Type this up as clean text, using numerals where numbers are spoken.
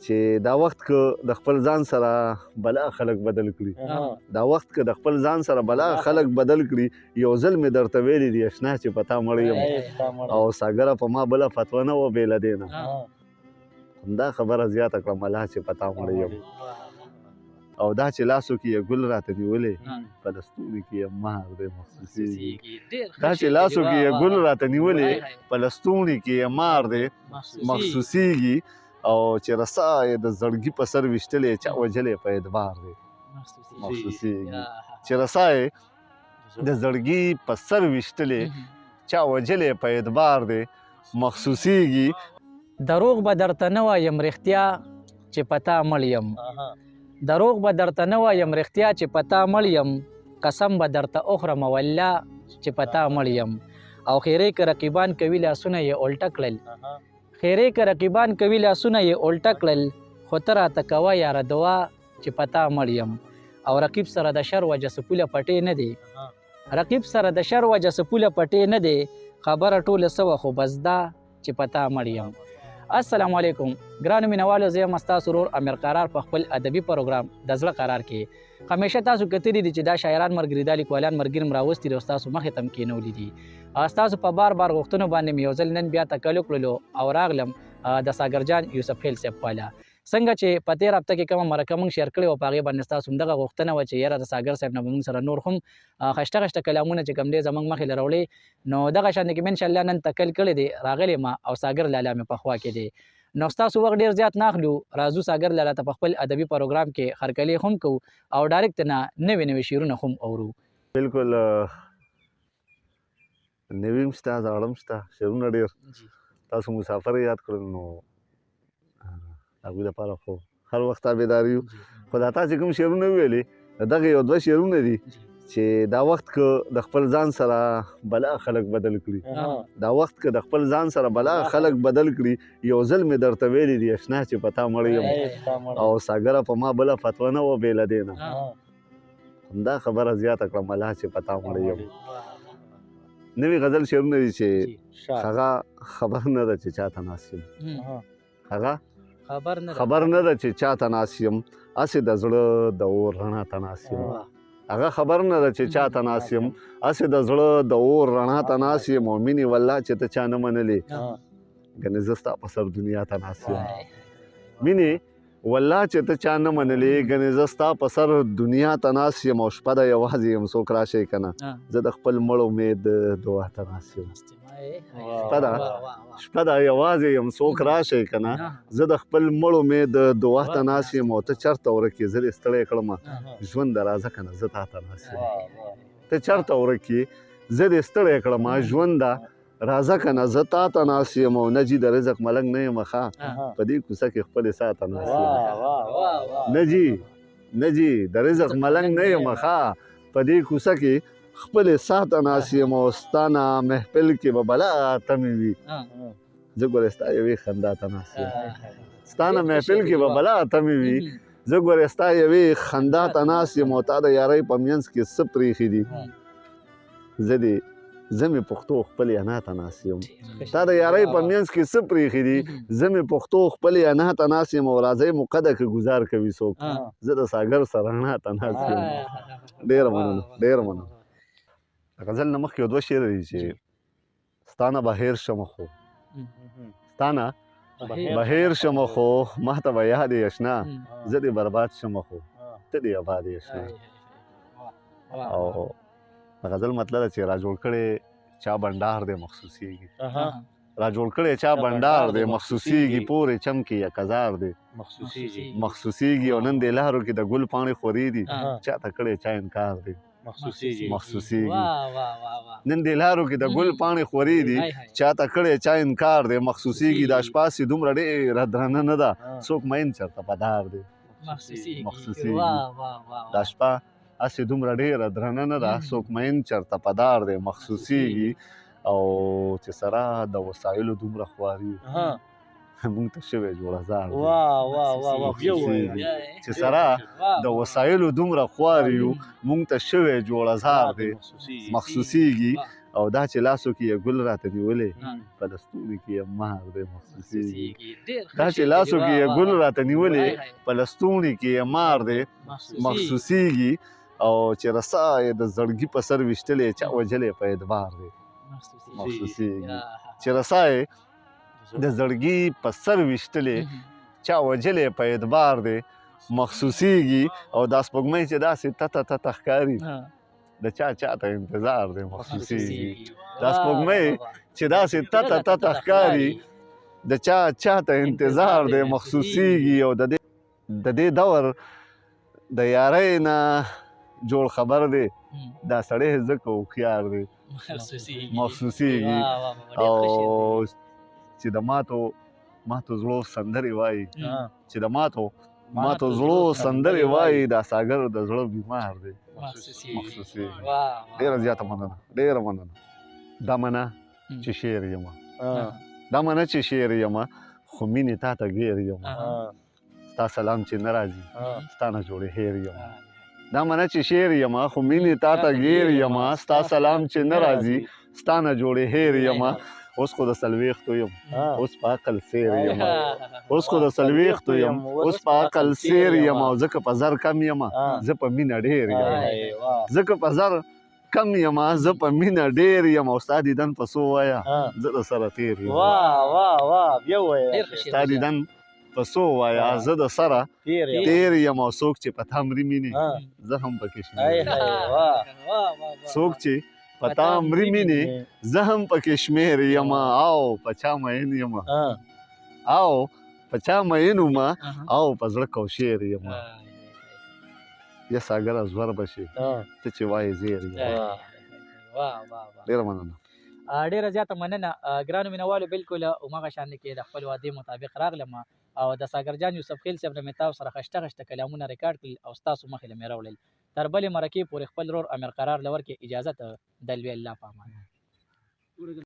چې دا وخت که د خپل ځان سره بلا خلک بدل کړي دا وخت که د خپل ځان سره بلا خلک بدل کړي یو ځل مې درته ویلي دي اشنا چې په تا مړ یم او ساګره په ما بله فتوه نه وه بې له دې نه همدا خبره زیاته کړه ملا چې په تا مړ یم او دا چې لاسو کې یې ګل راته نیولې په لستوڼي کې یې مار دی محسوسېږي دا چې لاسو کې یې ګل راته نیولې په لستوڼي کې یې مار دی محسوسېږي او چې رسا یې د زړګي په سر ویشتلې چا وجلې په اعتبار دی محسوسېږي چې رسا یې د زړګي په سر ویشتلې چا وجلې په اعتبار دی محسوسېږي دروغ به درته نه وایم رښتیا چې په تا مړ یم دروغ به درته نه وایم رښتیا چې په تا مړ یم قسم به درته وخورم والله چې په تا مړ یم او خیرې که رقیبان کوي لاسونه یې الټه کړل خیرې که رقیبان کوي لاسونه یې الټه کړل خو ته راته کوه یاره دعا چې په تا مړ یم او رقیب سره د شر وجه سپوله پټې نه دی رقیب سره د شر وجه سپوله پټې نه دی خبره ټوله سوه خو بس دا چې په تا مړ یم السلام علیکم ګرانو مینوالو زه یم ستاسو ورور امیر قرار په خپل ادبي پروګرام د زړه قرار کې همیشه تاسو کتلی دي چې دا شاعران ملګري دا لیکوالان ملګري م راوستي دي او ستاسو مخې ته م کېنولي دي ستاسو په بار بار غوښتنو باندې مې یو ځل نن بیا تکل وکړلو او راغلم د ساګر جان یوسف خیل صاحب والا څنګه چې په تېر هفته کې کومه مرکه موږ شیر کړې وه په هغې باندې ستاسو همدغه غوښتنه وه چې یاره د ساګر صاحب نه به موږ سره نور هم ښایسته ښایسته کلامونه چې کوم دی زموږ مخې له راوړې نو دغه شانې کې مې انشاءالله نن تکل کړی دی راغلی ما او ساګر لالا مې په خوا کې دی نو ستاسو وخت ډېر زیات نه اخلو راځو ساګر لالا ته په خپل ادبي پروګرام کې خرکلې هم کوو او ډایرکټ نه نوې نوې شعرونه هم اورو بالکل نوي هم شته زاړه هم شته شعرونه ډېر تاسو مسافر یاد کړل نو هغوی لپاره خو هر وخت تابعدار یو خو دا تاسې کوم شعرونه وویلې دغه یو دوه شعرونه دي چې دا وخت که د خپل ځان سره بلا خلک بدل کړي دا وخت که د خپل ځان سره بلا خلک بدل کړي یو ځل مې درته ویلي دي اشنا چې په تا مړ یم او ساګره په ما بله فتوه نه وه بې له دې نه همدا خبره زیاته کړه ملا چې په تا مړ یم نوي غزل شعرونه دي چې هغه خبر نه ده چې چاته ناست یم هغه خبر نه ده چې چاته ناست یم هسې د زړه د اور رڼا ته ناست یم هغه خبر نه ده چې چاته ناست یم هسې د زړه د اور رڼا ته ناست یم او مینې والله چې ته چا نه منلې ګنې زه ستا په سر دنیا ته ناست یم مینې والله چې ته چا نه منلې ګنې زه ستا په سر دنیا ته ناست یم او شپه ده یوازې یم څوک راشئ که نه زه د خپل مړ امید دعا ته ناست یم شپه ده یوازې یم څوک راشئ که نه زه د خپل مړ امید دعا ته ناست یم او ته چېرته ورک یې زه دې ستړی کړم ژونده راځه که نه زه تا ته ناست یم ته چېرته ورک یې زه دې ستړی کړم ژونده راځه که نه زه تا ته ناست یم او نه جي د رزق ملنګ نه یم ښه په دې کوڅه کې خپلې سا ته ناست یم نه جي د رزق ملنګ نه یم ښه په دې کوڅه کې خپلې سا ته ناست یم او ستا نه محفل کې به بلا تمې وي زه ګورې ستا یوې خندا ته ناست یم ستا نه محفل کې به بلا تمې وي زه ګورې ستا یوې خندا ته ناست یم او تا د یارۍ په منځ کې څه پرېښي دي زه مې پښتو خپلې انا ته ناست یم تا د یارۍ په منځ کې څه پرېښي دي زه مې پښتو خپلې انا ته ناست یم او راځئ موقع که ګزار کوي څوک زه د ساګر سره رڼا ته ناست یم ډېره مننه ډېره مننه غزل نه مخکې یو دوه شعر دي چې ستا نه به هېر شمه خو ستا نه به هېر شمه خو ما ته به یاد یې اشنا زه دې برباد شمه خو ته دې آباد یې اشنا او د غزل مطلب چې را جوړ کړی چا بنډار دی محسوسېږي را جوړ کړی چا بنډار دی محسوسېږي پورې چمکې یک هزار دی محسوسېږي او نن دې لارو کې د ګل پاڼې خورې دي چاته کړی چا انکار دی محسوسېږي نن دې لارو کې د ګل پاڼې خورې دي چاته کړی چا انکار دی محسوسېږي دا شپه هسې دومره ډېره درنه نه ده څوک مین چېرته په دار دی محسوسېږي دا شپه هسې دومره ډېره درنه نه ده څوک مین چېرته په دار دی محسوسېږي او چې سره د وسایلو دومره خواري مونږ ته شوی جوړه زار چې سره د وسایلو دومره خوار یو مونږ ته شوی جوړه زار دی محسوسېږي او دا چې لاسو کې یې ګل راته نیولې په لستوڼي کې یې مار دی محسوسېږي دا چې لاسو کې یې ګل راته نیولې په لستوڼي کې یې مار دی محسوسېږي او چې رسا یې د زړګي په سر ویشتلې چا وجلې په اعتبار دی محسوسېږي چې رسا یې د زړګي په سر ویشتلې چا وجلې په اعتبار دی محسوسېږي او دا سپوږمۍ چې داسې تته تته ښکاري د چا ته انتظار دی محسوسېږي دا سپوږمۍ چې داسې تته تته ښکاري د چا ته انتظار دی محسوسېږي او د دې دور د یارۍ نه جوړ خبر دی دا سړی ځکه هوښیار دی محسوسېږي او چې د ماتو زړو سندرې وایي چې د ماتو زړو سندرې وایي دا ساګر د زړه بیمار دی محسوسېږي ډېره زیاته مننه ډېره مننه دا منه چې شعر یمه دا منه چې شعر یمه خو مینې تا ته ګیر یمه ستا سلام چې نه راځي ستا نه جوړې هیر یمه دا منه چې شعر یمه خو مینې تا ته ګیر یمه ستا سلام چې نه راځي ستا نه جوړې هیر یمه اوس خو د څلوېښتو یم اوس په عقل سیر یم اوس خو د څلوېښتو یم اوس په عقل سیر یم او ځکه په زر کم یم زه په مینه ډېر یم ځکه په زر کم یم زه په مینه ډېر یم او ستا دیدن په څو وایه زه د سره تېر یم ستا دیدن په څو وایه زه د سره تېر یم او څوک چې په تا مري مینې زه هم پکې شمېر څوک چې په تا مري مینې زه هم پکې شمېر یم او په چا مین یم او په چا مین وم او په زړه کوشیر یم یا ساګره زور بشي ته چې وایې زیر یم ډېره مننه ډیره زیاته مننه ګرانو مینوالو بالکل همغه شان کې د خپل وعدې مطابق راغلم او د ساګر جان یوسف خیل صاحب نه مې تاسو سره خشته کلامونه ریکارډ کړل او ستاسو مخې له مې راوړل تر بلې مرکې پورې خپل رور امیر قرار لور کې اجازه ته د لوی الله په امان